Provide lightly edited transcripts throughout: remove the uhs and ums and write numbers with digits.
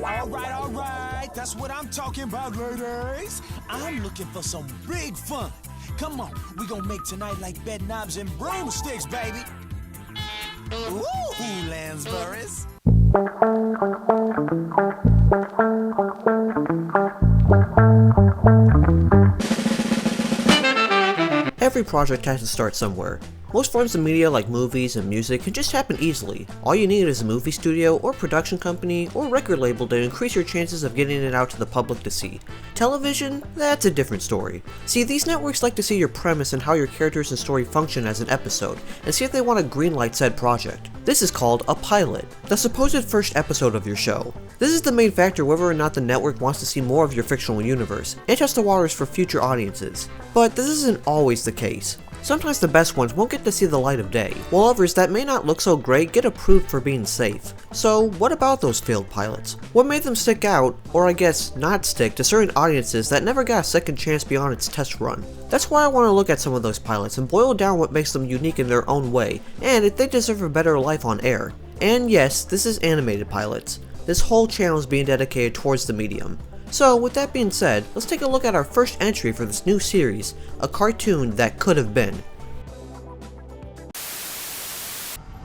Alright, that's what I'm talking about, ladies. I'm looking for some big fun. Come on, we gonna make tonight like bed knobs and broomsticks, baby. Ooh, Lansbury's. Every project has to start somewhere. Most forms of media like movies and music can just happen easily. All you need is a movie studio or production company or record label to increase your chances of getting it out to the public to see. Television? That's a different story. See, these networks like to see your premise and how your characters and story function as an episode, and see if they want to greenlight said project. This is called a pilot, the supposed first episode of your show. This is the main factor whether or not the network wants to see more of your fictional universe, and test the waters for future audiences. But this isn't always the case. Sometimes the best ones won't get to see the light of day, while others that may not look so great get approved for being safe. So what about those failed pilots? What made them stick out, or I guess not stick, to certain audiences that never got a second chance beyond its test run? That's why I want to look at some of those pilots and boil down what makes them unique in their own way, and if they deserve a better life on air. And yes, this is animated pilots. This whole channel is being dedicated towards the medium. So with that being said, let's take a look at our first entry for this new series, a cartoon that could have been.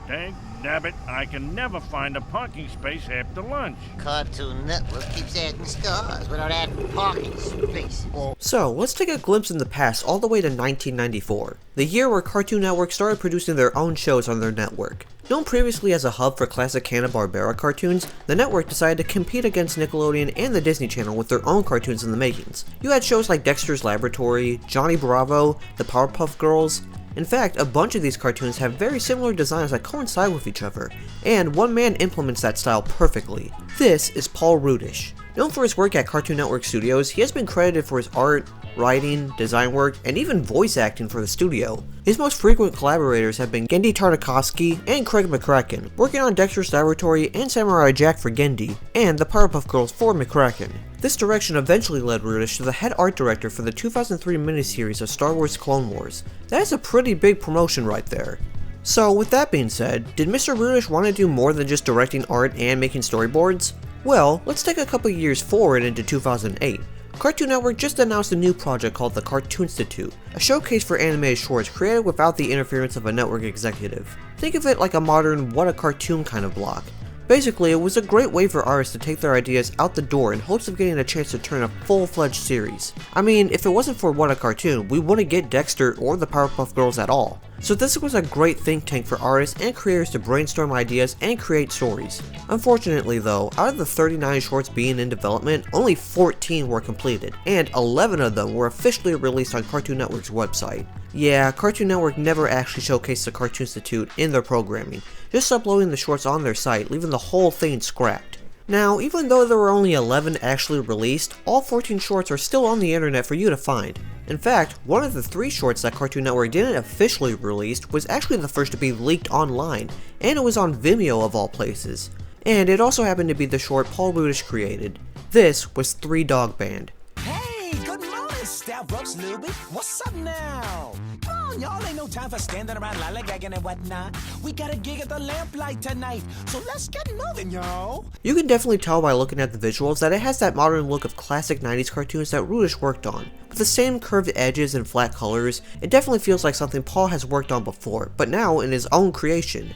Dang nabbit, I can never find a parking space after lunch. Cartoon Network keeps adding stars without adding parking space. So let's take a glimpse in the past all the way to 1994, the year where Cartoon Network started producing their own shows on their network. Known previously as a hub for classic Hanna-Barbera cartoons, the network decided to compete against Nickelodeon and the Disney Channel with their own cartoons in the makings. You had shows like Dexter's Laboratory, Johnny Bravo, the Powerpuff Girls. In fact, a bunch of these cartoons have very similar designs that coincide with each other, and one man implements that style perfectly. This is Paul Rudish. Known for his work at Cartoon Network Studios, he has been credited for his art, writing, design work, and even voice acting for the studio. His most frequent collaborators have been Gendy Tartakovsky and Craig McCracken, working on Dexter's Laboratory and Samurai Jack for Gendy, and the Powerpuff Girls for McCracken. This direction eventually led Rudish to the head art director for the 2003 miniseries of Star Wars Clone Wars. That is a pretty big promotion right there. So with that being said, did Mr. Rudish want to do more than just directing art and making storyboards? Well, let's take a couple years forward into 2008. Cartoon Network just announced a new project called the Cartoon Institute, a showcase for animated shorts created without the interference of a network executive. Think of it like a modern What a Cartoon kind of block. Basically, it was a great way for artists to take their ideas out the door in hopes of getting a chance to turn a full-fledged series. I mean, if it wasn't for What a Cartoon, we wouldn't get Dexter or the Powerpuff Girls at all. So this was a great think tank for artists and creators to brainstorm ideas and create stories. Unfortunately though, out of the 39 shorts being in development, only 14 were completed, and 11 of them were officially released on Cartoon Network's website. Yeah, Cartoon Network never actually showcased the Cartoon Institute in their programming, just uploading the shorts on their site, leaving the whole thing scrapped. Now, even though there were only 11 actually released, all 14 shorts are still on the internet for you to find. In fact, one of the 3 shorts that Cartoon Network didn't officially release was actually the first to be leaked online, and it was on Vimeo of all places. And it also happened to be the short Paul Rudish created. This was 3 Dog Band. Hey, good morning, Stavros Luby. What's up now? Come on, y'all, ain't no time for standing around lollygagging and whatnot. We got a gig at the Lamplight tonight, so let's get moving, y'all. You can definitely tell by looking at the visuals that it has that modern look of classic 90s cartoons that Rudish worked on. With the same curved edges and flat colors, it definitely feels like something Paul has worked on before, but now in his own creation.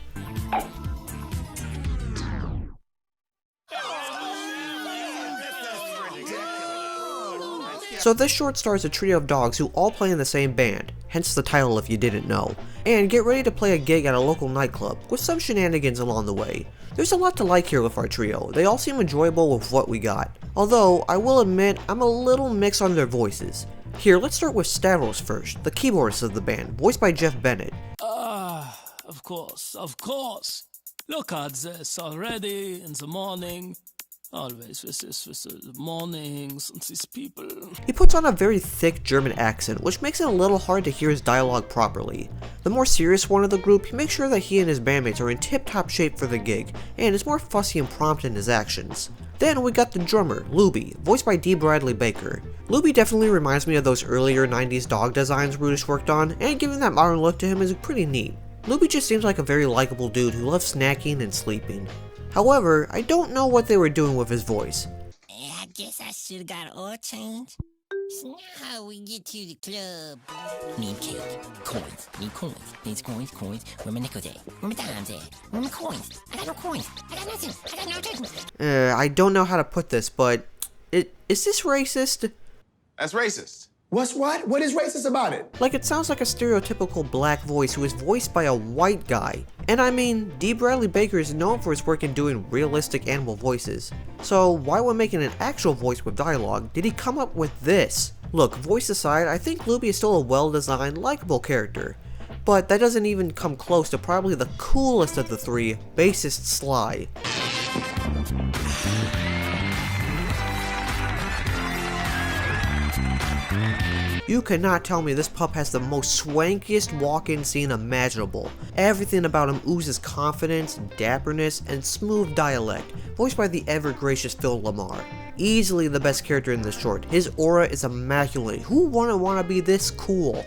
So this short stars a trio of dogs who all play in the same band, hence the title if you didn't know, and get ready to play a gig at a local nightclub, with some shenanigans along the way. There's a lot to like here with our trio, they all seem enjoyable with what we got, although I will admit I'm a little mixed on their voices. Here, let's start with Stavros first, the keyboardist of the band, voiced by Jeff Bennett. Of course. Look at this already in the morning. Always with the mornings and these people. He puts on a very thick German accent, which makes it a little hard to hear his dialogue properly. The more serious one of the group, he makes sure that he and his bandmates are in tip-top shape for the gig, and is more fussy and prompt in his actions. Then we got the drummer, Luby, voiced by D. Bradley Baker. Luby definitely reminds me of those earlier 90s dog designs Rudish worked on, and giving that modern look to him is pretty neat. Luby just seems like a very likable dude who loves snacking and sleeping. However, I don't know what they were doing with his voice. I guess I should've got an oil change. So now how we get to the club? Need cake, coins, need coins, needs coins, coins. Where my nickels at? Where my dimes at? Where my coins? I got no coins. I got nothing. I got nothing. I don't know how to put this, but is this racist? That's racist. What? What is racist about it? Like, it sounds like a stereotypical black voice who is voiced by a white guy. And I mean, D. Bradley Baker is known for his work in doing realistic animal voices. So why, when making an actual voice with dialogue, did he come up with this? Look, voice aside, I think Luby is still a well-designed, likable character. But that doesn't even come close to probably the coolest of the three, bassist Sly. You cannot tell me this pup has the most swankiest walk-in scene imaginable. Everything about him oozes confidence, dapperness, and smooth dialect, voiced by the ever-gracious Phil Lamar. Easily the best character in this short. His aura is immaculate. Who wouldn't want to be this cool?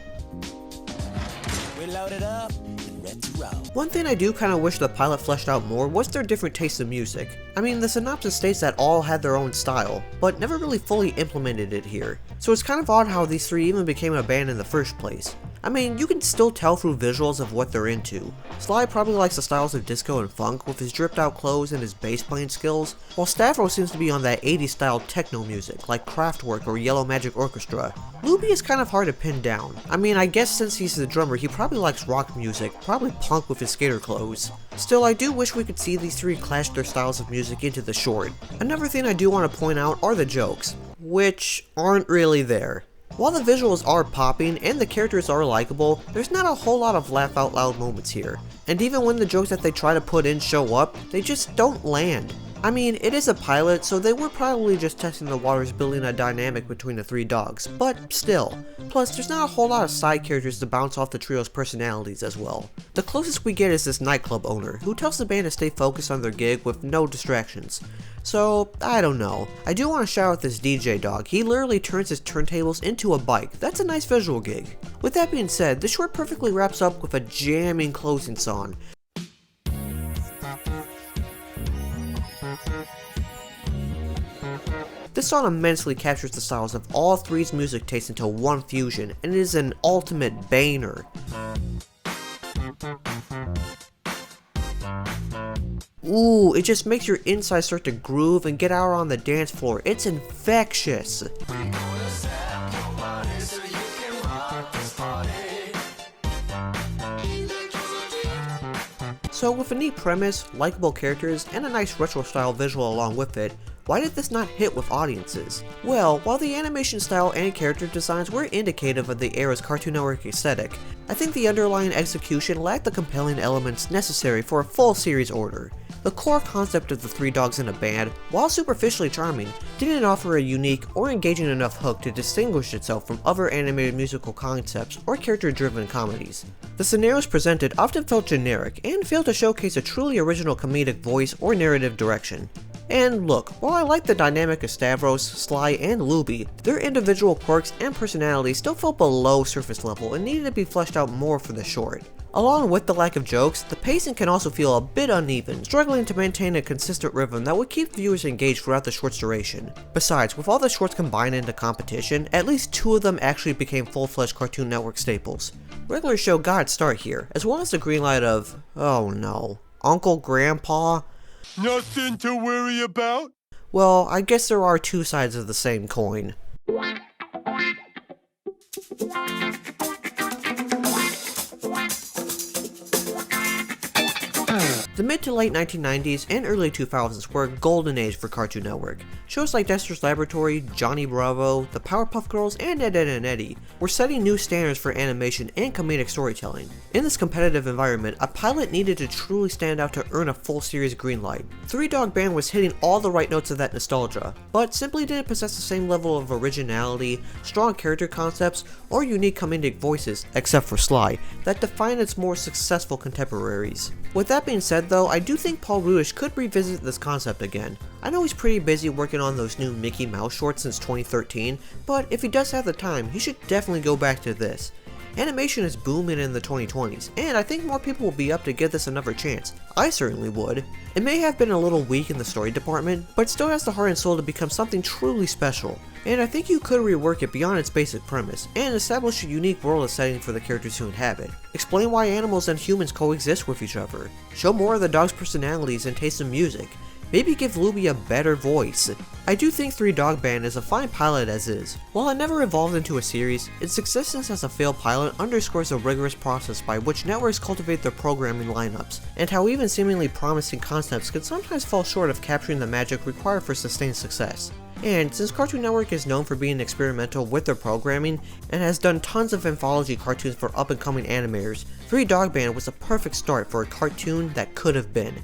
We're loaded up and ready to roll. One thing I do kind of wish the pilot fleshed out more was their different tastes in music. I mean, the synopsis states that all had their own style, but never really fully implemented it here. So it's kind of odd how these three even became a band in the first place. I mean, you can still tell through visuals of what they're into. Sly probably likes the styles of disco and funk with his dripped out clothes and his bass playing skills, while Stavros seems to be on that 80s style techno music like Kraftwerk or Yellow Magic Orchestra. Luby is kind of hard to pin down. I mean, I guess since he's the drummer, he probably likes rock music, probably punk with his skater clothes. Still, I do wish we could see these three clash their styles of music into the short. Another thing I do want to point out are the jokes, which aren't really there. While the visuals are popping and the characters are likable, there's not a whole lot of laugh out loud moments here. And even when the jokes that they try to put in show up, they just don't land. I mean, it is a pilot, so they were probably just testing the waters, building a dynamic between the three dogs, but still. Plus, there's not a whole lot of side characters to bounce off the trio's personalities as well. The closest we get is this nightclub owner, who tells the band to stay focused on their gig with no distractions. So, I don't know. I do want to shout out this DJ dog. He literally turns his turntables into a bike. That's a nice visual gig. With that being said, the short perfectly wraps up with a jamming closing song. This song immensely captures the styles of all three's music tastes into one fusion, and it is an ultimate banger. Ooh, it just makes your insides start to groove and get out on the dance floor. It's infectious. So with a neat premise, likable characters, and a nice retro-style visual along with it, why did this not hit with audiences? Well, while the animation style and character designs were indicative of the era's Cartoon Network aesthetic, I think the underlying execution lacked the compelling elements necessary for a full series order. The core concept of the three dogs in a band, while superficially charming, didn't offer a unique or engaging enough hook to distinguish itself from other animated musical concepts or character-driven comedies. The scenarios presented often felt generic and failed to showcase a truly original comedic voice or narrative direction. And look, while I like the dynamic of Stavros, Sly, and Luby, their individual quirks and personalities still felt below surface level and needed to be fleshed out more for the short. Along with the lack of jokes, the pacing can also feel a bit uneven, struggling to maintain a consistent rhythm that would keep viewers engaged throughout the short's duration. Besides, with all the shorts combined into competition, at least two of them actually became full-fledged Cartoon Network staples. Regular show got its start here, as well as the greenlight of, oh no, Uncle Grandpa? Nothing to worry about? Well, I guess there are two sides of the same coin. The mid to late 1990s and early 2000s were a golden age for Cartoon Network. Shows like Dexter's Laboratory, Johnny Bravo, The Powerpuff Girls, and Ed, Edd n Eddy were setting new standards for animation and comedic storytelling. In this competitive environment, a pilot needed to truly stand out to earn a full series greenlight. Three Dog Band was hitting all the right notes of that nostalgia, but simply didn't possess the same level of originality, strong character concepts, or unique comedic voices, except for Sly, that defined its more successful contemporaries. With that being said though, I do think Paul Rudish could revisit this concept again. I know he's pretty busy working on those new Mickey Mouse shorts since 2013, but if he does have the time, he should definitely go back to this. Animation is booming in the 2020s, and I think more people will be up to give this another chance. I certainly would. It may have been a little weak in the story department, but it still has the heart and soul to become something truly special. And I think you could rework it beyond its basic premise, and establish a unique world setting for the characters to inhabit. Explain why animals and humans coexist with each other. Show more of the dog's personalities and taste in music. Maybe give Luby a better voice. I do think 3 Dog Band is a fine pilot as is. While it never evolved into a series, its existence as a failed pilot underscores the rigorous process by which networks cultivate their programming lineups, and how even seemingly promising concepts can sometimes fall short of capturing the magic required for sustained success. And since Cartoon Network is known for being experimental with their programming, and has done tons of anthology cartoons for up and coming animators, 3 Dog Band was a perfect start for a cartoon that could have been.